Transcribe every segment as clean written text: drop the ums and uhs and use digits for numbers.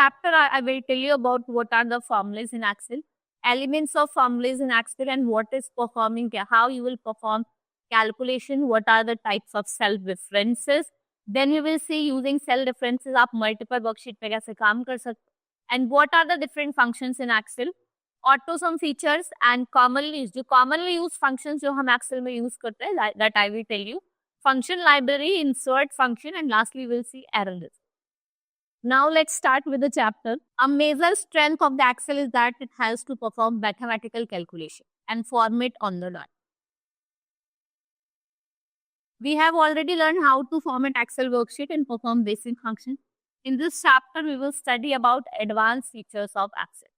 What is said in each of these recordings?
chapter, I will tell you about what are the formulas in Excel, elements of formulas in Excel, and what is performing, how you will perform calculation, what are the types of cell references. Then you will see using cell references आप multiple worksheet पे कैसे काम कर सकते हो, and what are the different functions in Excel, auto sum features and commonly used, जो commonly used functions जो हम Excel में use करते हैं, that I will tell you, function library, insert function, and lastly we'll see error list. Now let's start with the chapter. A major strength of the Excel is that it has to perform mathematical calculation and format on the dot. We have already learned how to format Excel worksheet and perform basic functions. In this chapter, we will study about advanced features of Excel.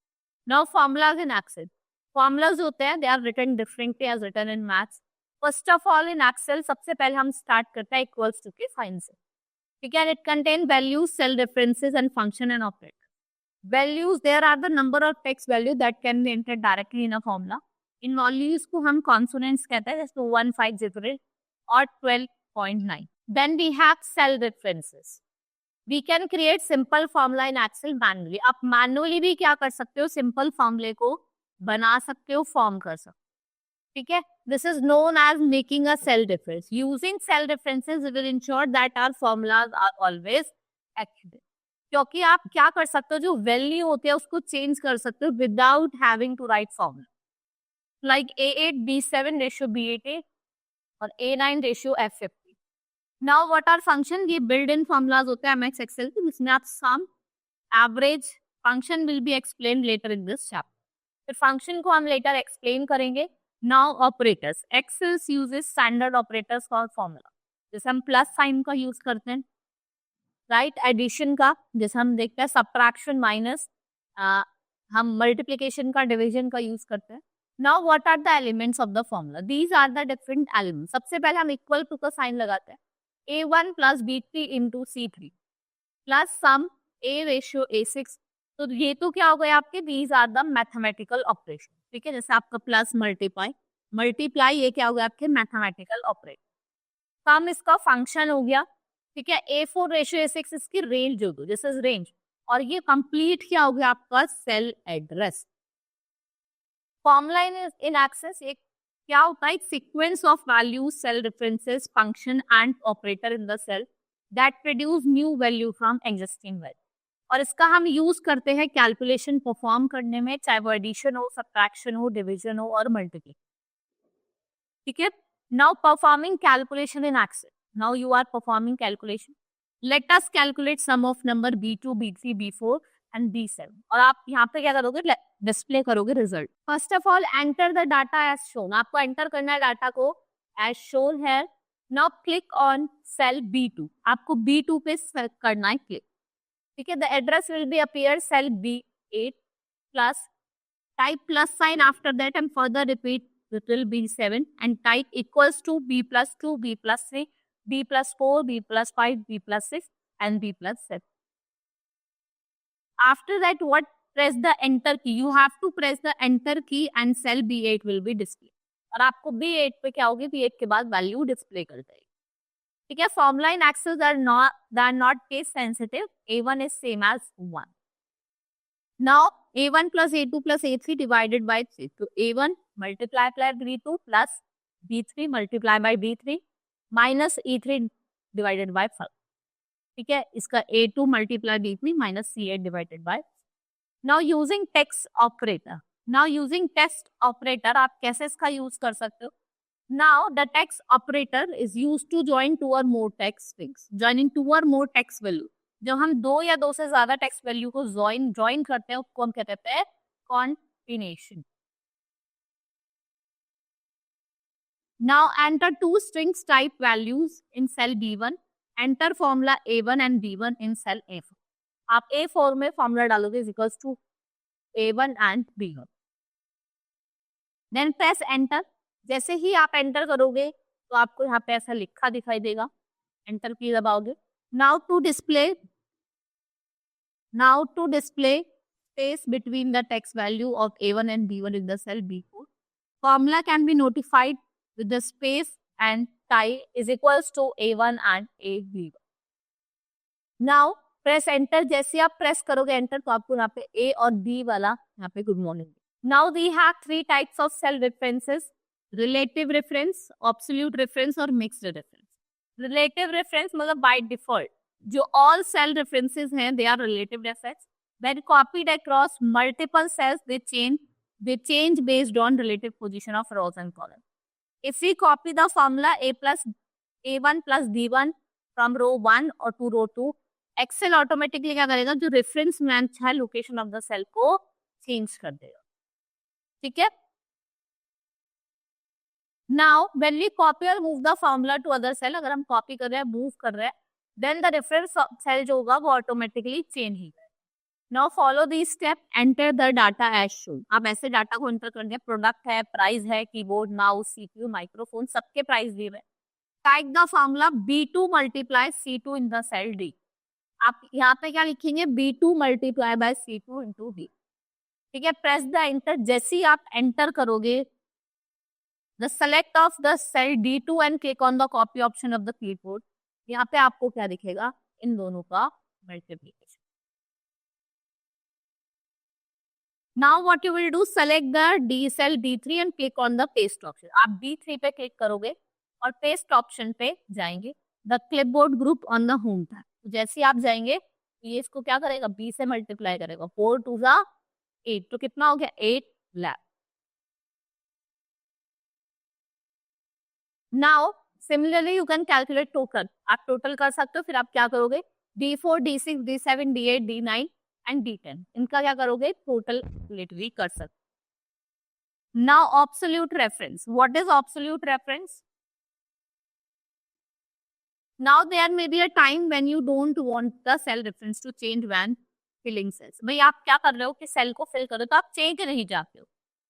Now, formulas in Excel. Formulas होते हैं, they are written differently as written in maths. First of all, in Excel, सबसे पहले हम start करते हैं equals to के sign से. ठीक है, it contain values, cell references, and function and operator. Values, there are the number of text value that can be entered directly in a formula. In values को हम consonants कहते हैं, जैसे 1508 or 12.9. Then we have cell references. We can create simple formula in Excel manually. आप manually भी क्या कर सकते हो, simple formula को बना सकते हो, form कर सकते हो. ठीक है, this is known as making a cell reference. Using cell references we will ensure that our formulas are always accurate. क्योंकि आप क्या कर सकते हो, जो वैल्यू होती है उसको चेंज कर सकते हो without having to write formula, like A8 B7 ratio B88 और A9 ratio F50. Now what are function, ये बिल्ड इन फॉर्मूलाज होते हैं एमएस एक्सेल के, जिसमें आप sum, average, function will be explain later in this chapter. फिर function को हम लेटर एक्सप्लेन करेंगे. Now operators, Excel uses standard operators for formula, जैसे हम प्लस साइन का यूज करते हैं, राइट, एडिशन का, जैसे हम देखते हैं सब्ट्रैक्शन माइनस, हम मल्टीप्लिकेशन का, डिवीजन का यूज करते हैं. Now what are the elements of the formula, these are the different elements. सबसे पहले हम इक्वल टू का साइन लगाते हैं, A1 plus B3 into C3 plus sum A ratio A6. तो ये तो क्या हो गए आपके, these are the mathematical operation. ठीक है, जैसे आपका प्लस मल्टीप्लाई, ये क्या हो गया आपके मैथमेटिकल ऑपरेटर. सम इसका फंक्शन हो गया. ठीक है, A4 रेशियो A6 इसकी रेंज हो गई, दिस इज रेंज. और ये कंप्लीट क्या हो गया आपका cell address. Formula in Excel एक क्या होता है, एक sequence of values, cell references, function and operator in the cell that produce new value from existing value. और इसका हम यूज करते हैं कैलकुलेशन परफॉर्म करने में, चाहे वो एडिशन हो, सब्ट्रैक्शन हो, डिवीजन हो और मल्टीप्लिकेशन. ठीक है, now performing calculation in Excel. Now you are performing calculation. Let us calculate sum of number B2 B3 B4 and B7. और आप यहाँ पे क्या करोगे, डिस्प्ले करोगे result. First of all enter the data as shown. आपको enter करना है डाटा को एज शोन है. Now click on cell B2. आपको B2 पे करना है क्लिक. ठीक है, the address will be appear cell B8 plus, type plus sign after that and further repeat it will be 7 and type equals to B plus 2, B plus 3, B plus 4, B plus 5, B plus 6 and B plus 7. After that, what, press the enter key. You have to press the enter key and cell B8 will be displayed. और आपको B8 पे क्या होगी, B8 के बाद value display कर देगी. ठीक है, formula in Excel are not case sensitive. A1 is same as 1. Now A1 plus A2 plus A3 divided by 3. So A1 multiply by B2 plus B3 multiply by B3 minus E3 divided by 5. ठीक है, इसका A2 multiply B3 minus C8 divided by. Now using text operator. Now using text operator आप कैसे इसका use कर सकते हो. Now the text operator is used to join two or more text strings. Joining two or more text value. जब हम दो या दो से ज्यादा टेक्स्ट वैल्यू को ज्वाइन करते हैं उसको हम कहते हैं combination. Now enter two strings type values in cell B1. Enter formula A1 and B1 in cell A4. आप A4 में फॉर्मूला डालोगे is equals to A1 and B1. Then press enter. जैसे ही आप एंटर करोगे तो आपको यहाँ पे ऐसा लिखा दिखाई देगा, एंटर की दबाओगे. Now to display space between the text value of A1 and B1 in the cell B4. Formula can be notified with the space and type is equals to A1 and AB. Now press enter, जैसे आप press करोगे enter तो आपको यहाँ पे ए और B वाला यहाँ पे good morning. Now we have 3 types of cell references, relative reference, absolute reference और मिक्स्ड रेफरेंस। रिलेटिव रेफरेंस मतलब बाय डिफॉल्ट जो ऑल सेल रेफरेंसेस हैं they are relative reference, when copied across multiple cells they change based on relative position of rows and columns. If we copy the formula a1 plus b1 from row 1 or to row 2, Excel automatically क्या करेगा, जो reference match है location of the cell को change कर देगा। ठीक है, now when we copy और move the formula to other cell, अगर हम कॉपी कर रहे हैं मूव कर रहे हैं देन द रेफरेंस सेल जो होगा वो ऑटोमेटिकली चेंज ही। Now follow this step, enter the data as shown. आप ऐसे डाटा को एंटर कर दिया, प्रोडक्ट है, प्राइस है, कीबोर्ड, माउस, सीपीयू, माइक्रोफोन, सबके प्राइस दिए हुए। Type the formula B2 multiply C2 in the cell D। आप यहाँ पे क्या लिखेंगे, B2 multiply by C2 into D। ठीक है, प्रेस द एंटर, जैसे ही आप एंटर करोगे the select of the cell D2 and click on the copy option of the keyboard. यहाँ पे आपको क्या दिखेगा, इन दोनों का multiplication. Now what you will do, select the D cell D3 and click on the paste option. आप D3 पे क्लिक करोगे और पेस्ट ऑप्शन पे जाएंगे, the clipboard group on the home tab. जैसे आप जाएंगे ये इसको क्या करेगा, B से मल्टीप्लाई करेगा, 4 2 जा 8, तो कितना हो गया 8 lab. Now similarly you can calculate total, आप टोटल कर सकते हो। फिर आप क्या करोगे, D4 D6 D7 D8 D9 and D10, इनका क्या करोगे, टोटल कैलकुलेट कर सकते। Now absolute reference, what is absolute reference? Now there may be a time when you don't want the cell reference to change when filling cells. भाई आप क्या कर रहे हो कि सेल को फिल करो तो आप चेंज नहीं चाहते हो,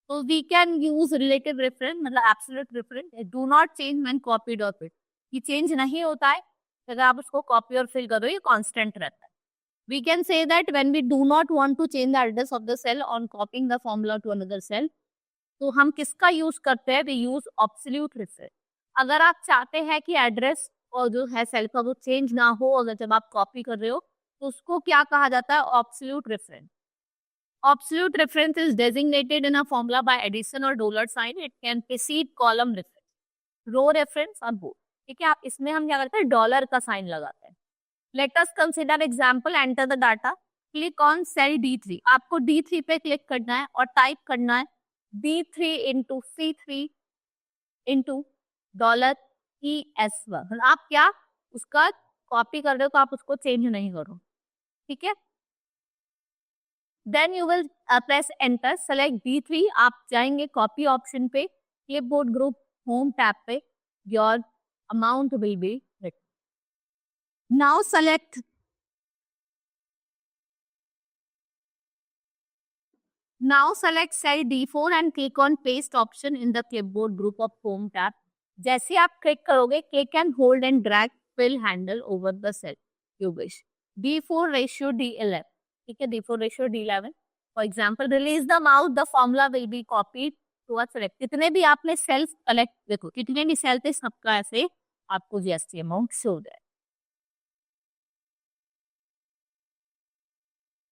तो we can use relative reference मतलब absolute reference, do not change when copied or filled। ये चेंज नहीं होता है अगर आप उसको कॉपी और फिल करो, ये कांस्टेंट रहता है। We can say that when we do not want to change the address of the cell on copying the formula to another cell, तो हम किसका यूज करते हैं, we use absolute reference। अगर आप चाहते हैं कि एड्रेस और जो है सेल का वो चेंज ना हो अगर जब आप कॉपी कर रहे हो, तो उसको क्या कहा जाता है, absolute reference. Absolute reference is designated in a formula by addition और dollar sign, it can precede column reference, row reference और बोथ। ठीक है, आप इसमें हम क्या करते हैं, डॉलर का साइन लगाते हैं। Let us consider example, enter the data, click on cell D3। आपको D3 पे क्लिक करना है और टाइप करना है B3 into C3 into dollar ES1। आप क्या उसका कॉपी कर रहे हो तो आप उसको चेंज नहीं करो। ठीक है, then you will press enter, select D3, आप जाएंगे कॉपी ऑप्शन पे, क्लिपबोर्ड ग्रुप होम टैब पे, your amount will be written. Now select cell D4 and click on paste option in the clipboard group of home tab. जैसे आप click करोगे, click and hold and drag fill handle over the cell you wish, D4 ratio D11। ठीक है, D4 ratio D11। For example, release the mouse, the formula will be copied to a select. कितने भी आपने sales collect, देखो कितने भी cell थे सबका ऐसे आपको जीएसटी अमाउंट शो हो जाए।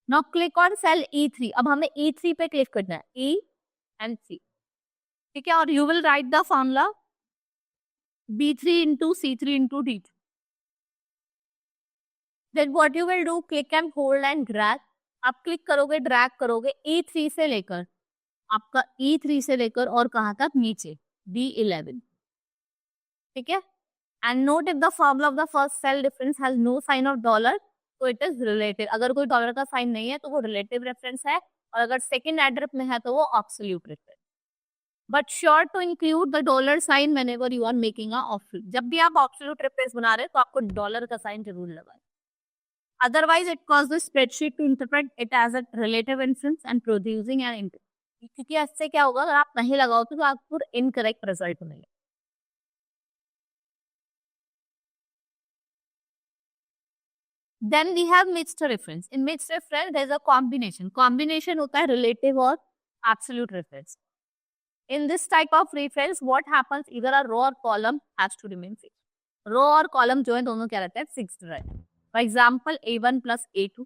Now click on cell E3, अब हमें E3 पे क्लिक करना है, E एंड C। ठीक है, और you will write the formula B3 into C3 into D3। Then what you will do, click and hold and drag। आप क्लिक करोगे, ड्रैग करोगे E3 से लेकर, आपका E3 से लेकर और कहाँ तक, नीचे D11। ठीक है, and note if the formula of the first cell difference has no sign of dollar, तो इट इज रिलेटिव। अगर कोई डॉलर का साइन नहीं है तो वो रिलेटिव रेफरेंस है, और अगर सेकंड एड्रेस में है तो वो absolute reference. But sure to include the dollar sign whenever you are making a absolute. जब भी आप ऑब्सोल्यूट रेफरेंस बना रहे हैं तो आपको डॉलर का साइन जरूर लगाएं, otherwise it cause the spreadsheet to interpret it as a relative reference and producing an enter. क्योंकि इससे क्या होगा, अगर आप नहीं लगाओगे तो आपको इनकरेक्ट रिजल्ट मिलेगा। Then we have mixed reference. In mixed reference, there is a combination. Combination होता है relative और absolute reference. In this type of reference, what happens? Either a row or column has to remain fixed. Row और column जो है दोनों क्या रहते हैं, fixed रहते हैं। For example A1 plus A2.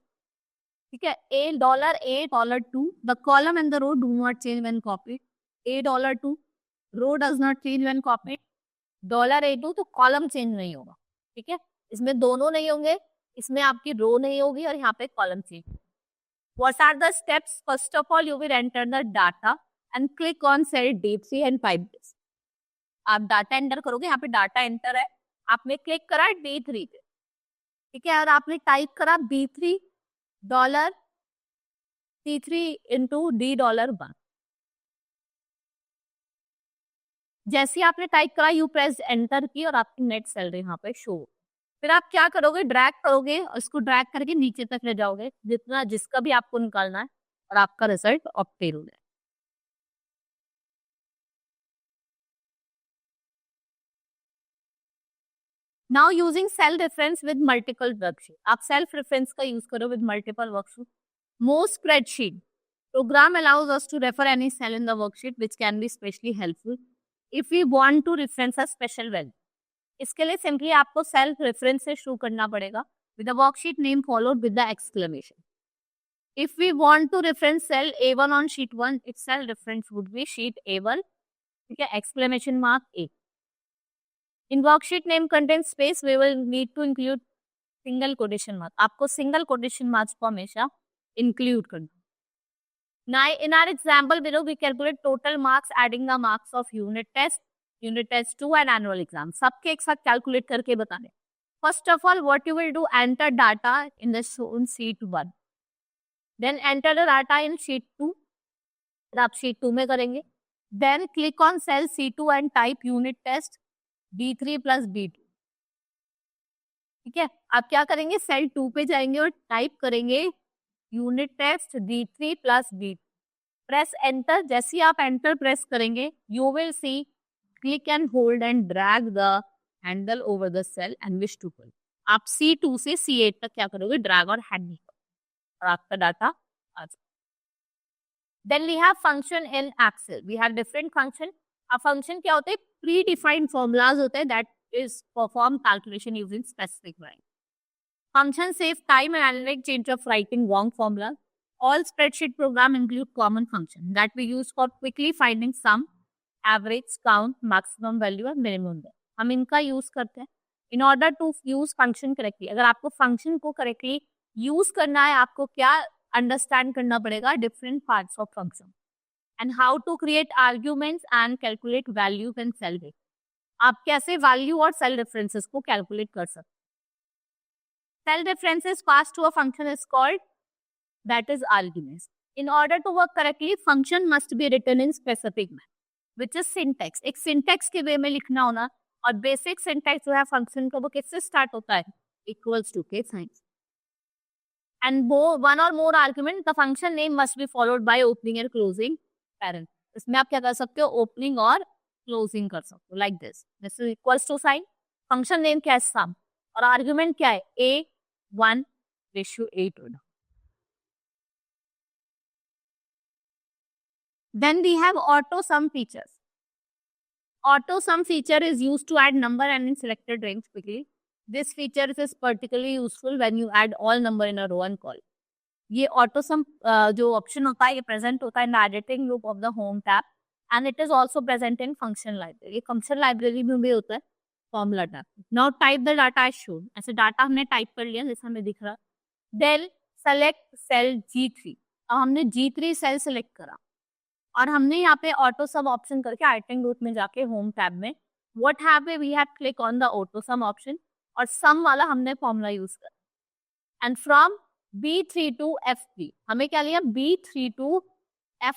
ठीक है, $A$2, the column and the row do not change when copied. $2, row does not change when copied. $A2 तो कॉलम चेंज नहीं होगा. ठीक है, इसमें दोनों नहीं होंगे, इसमें आपकी रो नहीं होगी और यहाँ पे column change. What are the steps? First of all, you will enter the data and click on cell D3 and type this. आप डाटा एंटर करोगे, यहाँ पे डाटा एंटर है, आपने क्लिक करा D3 पे. ठीक है, और आपने टाइप करा B3 dollar C3 into $D1. जैसे आपने टाइप करा यू प्रेस एंटर की और आपकी नेट सैलरी यहाँ पे शो. फिर आप क्या करोगे, ड्रैग करोगे और इसको ड्रैग करके नीचे तक ले जाओगे जितना जिसका भी आपको निकालना है और आपका रिजल्ट ऑब्टेन हो जाए. Now using cell reference with multiple worksheet. आप सेल्फ रेफरेंस का यूज करो with multiple worksheet. Most spreadsheet program allows us to refer any cell in the worksheet which can be especially helpful if we want to reference a special value. इसके लिए simply आपको self reference से शुरू करना पड़ेगा with the worksheet name followed with the exclamation. If we want to reference cell A1 on sheet 1, its cell reference would be sheet A1. ठीक है, exclamation mark A. In worksheet name contains space, we will need to include single quotation mark. आपको single quotation marks को हमेशा include करना. Now, in our example below, we calculate total marks adding the marks of unit test 2 and annual exam. सबके एक साथ calculate करके बताने. First of all, what you will do, enter data in the shown sheet 1. Then enter the data in sheet 2. फिर आप sheet 2 में करेंगे. Then click on cell C2 and type unit test D3 plus B2. ठीक है, आप क्या करेंगे, cell 2 पे जाएंगे और टाइप करेंगे unit test D3 plus B2. Press enter. जैसे ही आप एंटर प्रेस करेंगे you will see click and hold and drag the handle over the cell and wish to pull. आप C2 से C8 तक क्या करोगे, ड्रैग और हैंडल और आपका डाटा आ जाए. Then we have function in Excel. We have different function. अब फंक्शन क्या होते हैं, प्री डिफाइंड फॉर्मूलाज होते हैं that is perform calculation using specific line. Function save time and analytic change of writing wrong formulas. All spreadsheet program include common function that we use for quickly finding sum, average, count, maximum value और minimum value. हम इनका use करते हैं in order to use function correctly. अगर आपको function को correctly use करना है, आपको क्या अंडरस्टैंड करना पड़ेगा, different parts of function and how to create arguments and calculate values and cell rate. आप कैसे वैल्यू और सेल रेफरेंसेस को कैलकुलेट कर सकते. Cell references passed to a function is called that is arguments. In order to work correctly, function must be written in specific manner, which is syntax. एक syntax के वे में लिखना होना और basic syntax जो है function का वो किससे start होता है, equals to के signs. And one or more argument, the function name must be followed by opening and closing parent. इसमें आप क्या कर सकते हो, opening और closing कर सकते हो like this. This is equals to sign. Function name क्या है, sum. और आर्ग्यूमेंट क्या है, A1:8. Then we have auto sum features. Auto sum feature is used to add number and in selected range quickly. This feature is particularly useful when you add all number in a row and column. ये auto sum जो option होता है ये present होता है in the editing group of the home tab and it is also present in function library. ये function library में भी होता है formula tab. Now type the data as shown. ऐसे डाटा हमने टाइप कर लिया जैसा हमें दिख रहा. Then select cell G3. अब हमने G3 सेल सेलेक्ट करा और हमने यहाँ पे ऑटो सम ऑप्शन करके आइटम ग्रुप में जाके होम टैब में what have we have click on the auto sum option और सम वाला हमने फॉर्मूला यूज करा and from B3 to F3 हमें क्या लिया, B3 to F.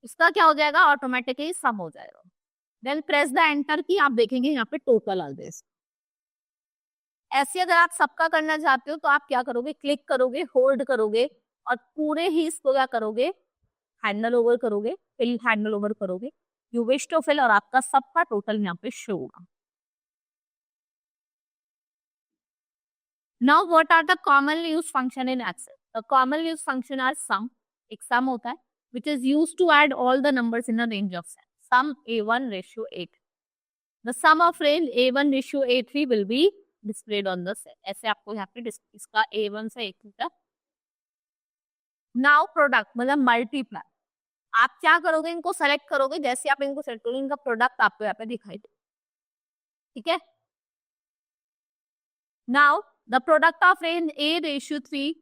इसका क्या हो जाएगा, ऑटोमेटिकली सम हो जाएगा. देन प्रेस द एंटर की, आप देखेंगे यहाँ पे टोटल आ गए. ऐसे अगर आप सबका करना चाहते हो तो आप क्या करोगे, क्लिक करोगे, होल्ड करोगे और पूरे ही इसको क्या करोगे, हैंडल ओवर करोगे, फिल हैंडल ओवर करोगे, यू विश टू फिल और आपका सबका टोटल यहाँ पे शो होगा. Now what are the commonly used function in Excel. The commonly used function are sum. एक सम होता है which is used to add all the numbers in a range of cell. Sum A1:8. The sum of range A1:A3 will be displayed on the cell. ऐसे आपको यहाँ पे इसका A1 से A2 तक. Now product मतलब multiply. आप क्या करोगे, इनको सेलेक्ट करोगे, जैसे आप इनको सेलेक्ट करोगे इनका प्रोडक्ट आपको यहाँ पे दिखाई दे. ठीक है. Now the product of range A ratio 3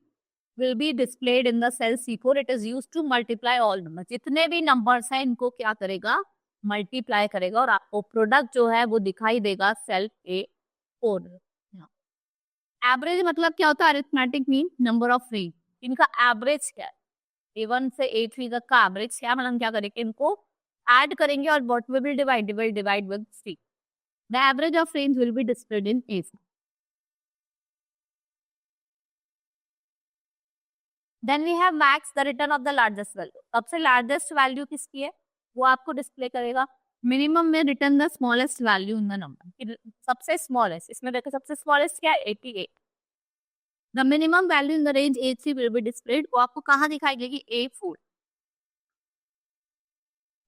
will be displayed in the cell C4. It is used to multiply all numbers. जितने भी numbers हैं इनको क्या करेगा, multiply करेगा और आपको प्रोडक्ट जो है वो दिखाई देगा सेल A4. एवरेज मतलब क्या होता है, arithmetic mean number of range. इनका एवरेज क्या है, A1 से A3 तक का एवरेज क्या, मतलब क्या करेंगे, इनको ऐड करेंगे और what will be divide with 3. The average of range will be displayed in A4. Then we have max the return of the largest value. सबसे लार्जेस्ट वैल्यू किसकी है वो आपको डिस्प्ले करेगा. मिनिमम में return the smallest value in the number. सबसे smallest, इसमें देखो सबसे स्मॉलेस्ट क्या है, 88. The minimum value in the range A3 will be displayed. वो आपको कहाँ दिखाई देगी, A4.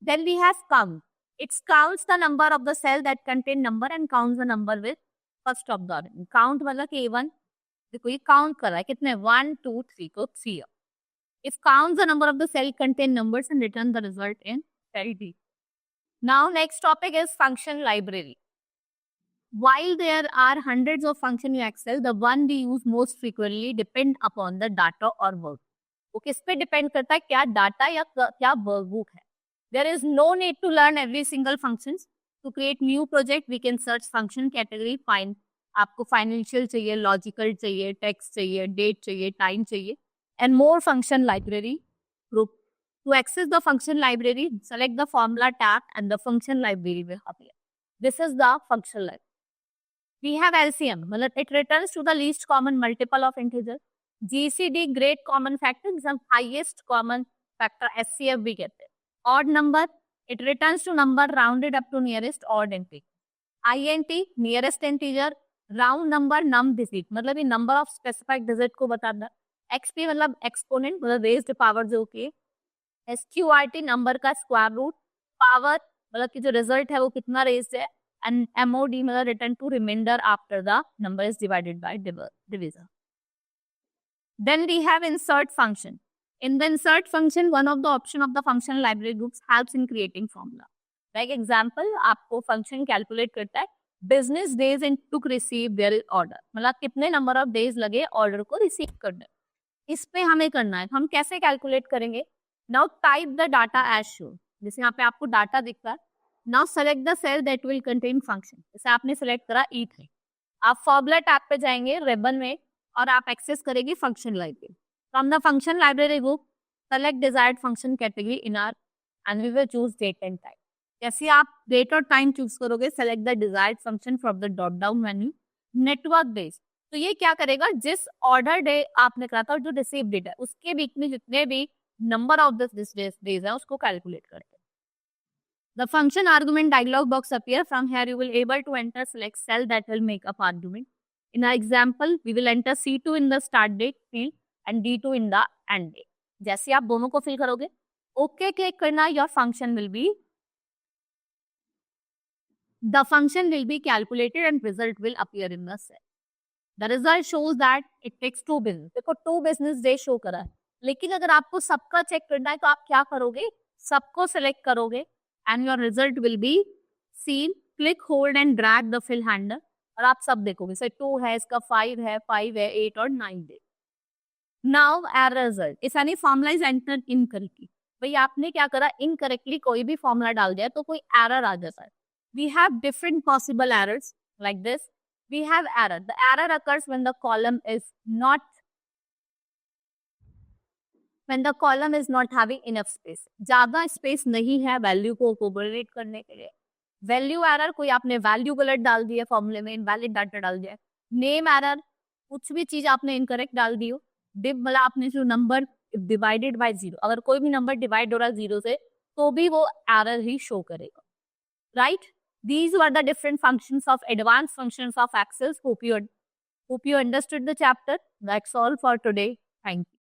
Then we have count. It's counts the number of the cell that contain number and counts the number with first of the. Count मतलब कि A1 देखो ये count कर रहा है कितने, 1 2 3 को 3. If counts the number of the cell contain numbers and return the result in cell D. Now next topic is function library. While there are hundreds of functions in Excel, the one we use most frequently depend upon the data or work. वो किस पे depend करता है, क्या data या क्या workbook है. There is no need to learn every single functions. To create new project, we can search function category, find आपको फाइनेंशियल चाहिए, लॉजिकल चाहिए, टेक्स्ट चाहिए, डेट चाहिए, टाइम चाहिए, and more function library group. To access the function library, select the formula tab and the function library will appear. This is the function library. We have LCM, it returns to the least common multiple of integer. GCD, great common factor, is the highest common factor. SCF we get it. Odd number, it returns to number rounded up to nearest odd integer. INT, nearest integer, round number, num digit, मतलब ये number of specified digit को बताना. XP मतलब exponent मतलब raised power जो कि. SQRT number का square root. Power मतलब कि जो रिजल्ट है वो कितना रेज्ड है. एंड MOD मतलब return to reminder after the number is divided by division. Then we have insert function. In the insert function one of the option of the function library groups helps in creating formula. Like example, आपको function calculate करता है business days in to receive their order, मतलब कितने number of days लगे order को receive करने. इस पे हमें करना है, हम कैसे कैलकुलेट करेंगे. Now type the data as show. जैसे यहाँ पे आपको डाटा दिखता है. Now select the cell that will contain function. जैसे आपने सेलेक्ट करा E3, आप फॉर्मूला टैब पे जाएंगे रिबन में और आप एक्सेस करेंगे function library. From the function library book select desired function category in are and we will choose date and time. जैसे आप डेट और टाइम चूज करोगे, select the desired function from the drop down menu. Network based, तो ये क्या करेगा, जिस order day आपने करा था और जो रिसीव डेट है उसके बीच में जितने भी नंबर ऑफ दिस डेज है उसको कैलकुलेट करेगा. The function argument dialog box appear. From here you will able to enter select cell that will make up argument. In our example we will enter C2 in the start date field and D2 in the end date. जैसे आप दोनों को fill करोगे, okay click करना, your function will be calculated and result will appear in the cell. The result shows that it takes 2 business. देखो 2 business day show करा है, लेकिन अगर आपको सबका चेक करना है तो आप क्या करोगे, सबको सिलेक्ट करोगे and your result will be seen. Click, hold and drag the fill handle और आप सब देखोगे. से 2 है, इसका 5 है, 8 और 9 day. Now error result. If any formula is entered incorrectly. भाई आपने क्या करा, इनकरेक्टली कोई भी फॉर्मूला डाल दिया तो कोई एरर आ जाता है. We have different possible errors like this. We have error. The error occurs when the column is not having enough space. ज्यादा स्पेस नहीं है वैल्यू को कोरिलेट करने के लिए. वैल्यू एरर, कोई आपने वैल्यू गलत डाल दी है फॉर्मूले में, इनवैलिड डाटा डाल दिया. नेम एरर, कुछ भी चीज आपने इनकरेक्ट डाल दी हो. डिव मतलब आपने जो नंबर डिवाइडेड बाय 0, अगर कोई भी नंबर डिवाइड हो रहा है 0 से तो भी वो एरर ही शो करेगा. Right? These were the different functions of advanced functions of Excel. Hope you understood the chapter. That's all for today. Thank you.